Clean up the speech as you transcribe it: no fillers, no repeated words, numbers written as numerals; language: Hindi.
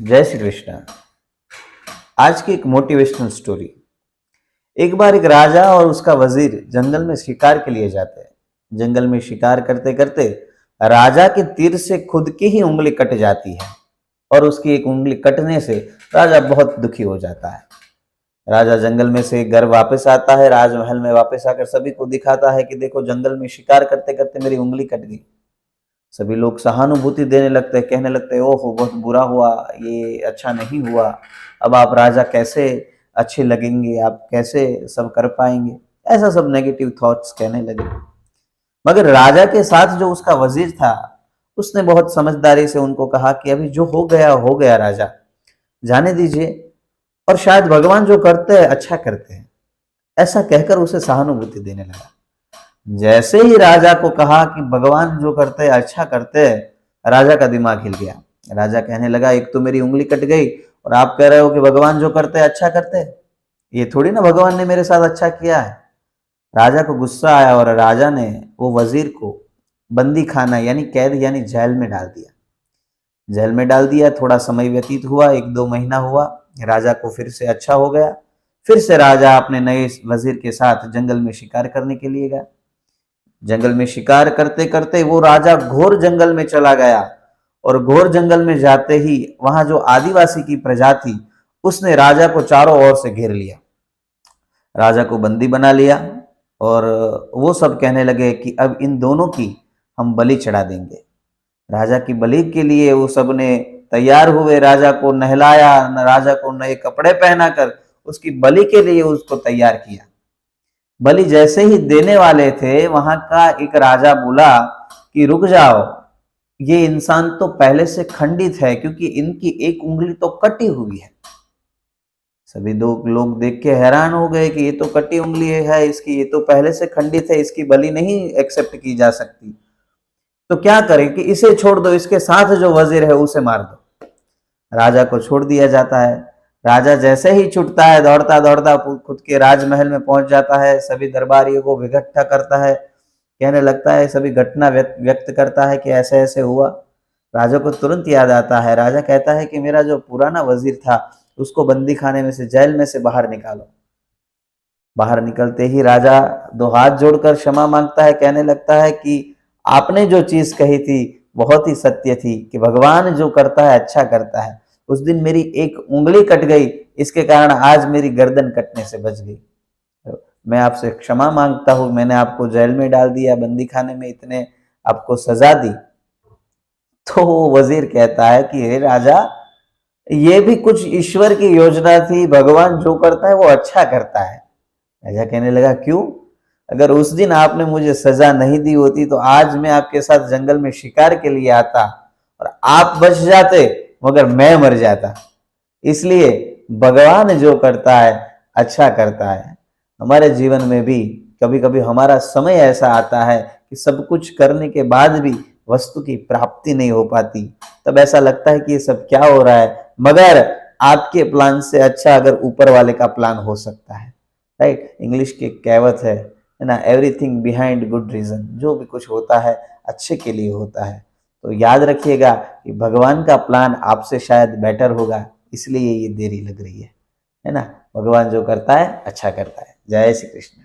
जय श्री कृष्ण। आज की एक मोटिवेशनल स्टोरी। एक बार एक राजा और उसका वजीर जंगल में शिकार के लिए जाते हैं। जंगल में शिकार करते करते राजा के तीर से खुद की ही उंगली कट जाती है और उसकी एक उंगली कटने से राजा बहुत दुखी हो जाता है। राजा जंगल में से घर वापस आता है, राजमहल में वापस आकर सभी को दिखाता है कि देखो, जंगल में शिकार करते करते मेरी उंगली कट गई। सभी लोग सहानुभूति देने लगते हैं, कहने लगते हैं, ओहो बहुत बुरा हुआ, ये अच्छा नहीं हुआ, अब आप राजा कैसे अच्छे लगेंगे, आप कैसे सब कर पाएंगे, ऐसा सब नेगेटिव थॉट्स कहने लगे। मगर राजा के साथ जो उसका वजीर था, उसने बहुत समझदारी से उनको कहा कि अभी जो हो गया राजा, जाने दीजिए, और शायद भगवान जो करते हैं अच्छा करते हैं। ऐसा कहकर उसे सहानुभूति देने लगा। जैसे ही राजा को कहा कि भगवान जो करते हैं अच्छा करते हैं, राजा का दिमाग हिल गया। राजा कहने लगा, एक तो मेरी उंगली कट गई और आप कह रहे हो कि भगवान जो करते हैं अच्छा करते हैं, ये थोड़ी ना भगवान ने मेरे साथ अच्छा किया है। राजा को गुस्सा आया और राजा ने वो वजीर को बंदी खाना यानी कैद यानी जेल में डाल दिया। जेल में डाल दिया। थोड़ा समय व्यतीत हुआ, 1-2 महीना हुआ, राजा को फिर से अच्छा हो गया। फिर से राजा अपने नए वजीर के साथ जंगल में शिकार करने के लिए गया। जंगल में शिकार करते करते वो राजा घोर जंगल में चला गया और घोर जंगल में जाते ही वहां जो आदिवासी की प्रजा थी, उसने राजा को चारों ओर से घेर लिया, राजा को बंदी बना लिया और वो सब कहने लगे कि अब इन दोनों की हम बलि चढ़ा देंगे। राजा की बलि के लिए वो सब ने तैयार हुए, राजा को नहलाया, राजा को नए कपड़े पहनाकर उसकी बलि के लिए उसको तैयार किया। बलि जैसे ही देने वाले थे, वहां का एक राजा बोला कि रुक जाओ, ये इंसान तो पहले से खंडित है क्योंकि इनकी एक उंगली तो कटी हुई है। सभी दो लोग देख के हैरान हो गए कि ये तो कटी उंगली है इसकी, ये तो पहले से खंडित है, इसकी बलि नहीं एक्सेप्ट की जा सकती। तो क्या करें कि इसे छोड़ दो, इसके साथ जो वजीर है उसे मार दो। राजा को छोड़ दिया जाता है। राजा जैसे ही छूटता है, दौड़ता दौड़ता खुद के राजमहल में पहुंच जाता है, सभी दरबारियों को इकट्ठा करता है, कहने लगता है, सभी घटना व्यक्त करता है कि ऐसे ऐसे हुआ। राजा को तुरंत याद आता है। राजा कहता है कि मेरा जो पुराना वजीर था, उसको बंदी खाने में से, जेल में से बाहर निकालो। बाहर निकलते ही राजा दो हाथ जोड़कर क्षमा मांगता है, कहने लगता है कि आपने जो चीज कही थी बहुत ही सत्य थी कि भगवान जो करता है अच्छा करता है। उस दिन मेरी एक उंगली कट गई, इसके कारण आज मेरी गर्दन कटने से बच गई। तो मैं आपसे क्षमा मांगता हूं, मैंने आपको जेल में डाल दिया, बंदी खाने में इतने आपको सजा दी। तो वजीर कहता है कि हे राजा, ये भी कुछ ईश्वर की योजना थी, भगवान जो करता है वो अच्छा करता है। राजा कहने लगा, क्यों? अगर उस दिन आपने मुझे सजा नहीं दी होती तो आज मैं आपके साथ जंगल में शिकार के लिए आता और आप बच जाते, मगर मैं मर जाता। इसलिए भगवान जो करता है अच्छा करता है। हमारे जीवन में भी कभी कभी हमारा समय ऐसा आता है कि सब कुछ करने के बाद भी वस्तु की प्राप्ति नहीं हो पाती। तब ऐसा लगता है कि ये सब क्या हो रहा है, मगर आपके प्लान से अच्छा अगर ऊपर वाले का प्लान हो सकता है। राइट, इंग्लिश की कहावत है ना, एवरीथिंग बिहाइंड गुड रीजन। जो भी कुछ होता है अच्छे के लिए होता है। तो याद रखिएगा कि भगवान का प्लान आपसे शायद बेटर होगा, इसलिए ये देरी लग रही है ना। भगवान जो करता है अच्छा करता है। जय श्री कृष्ण।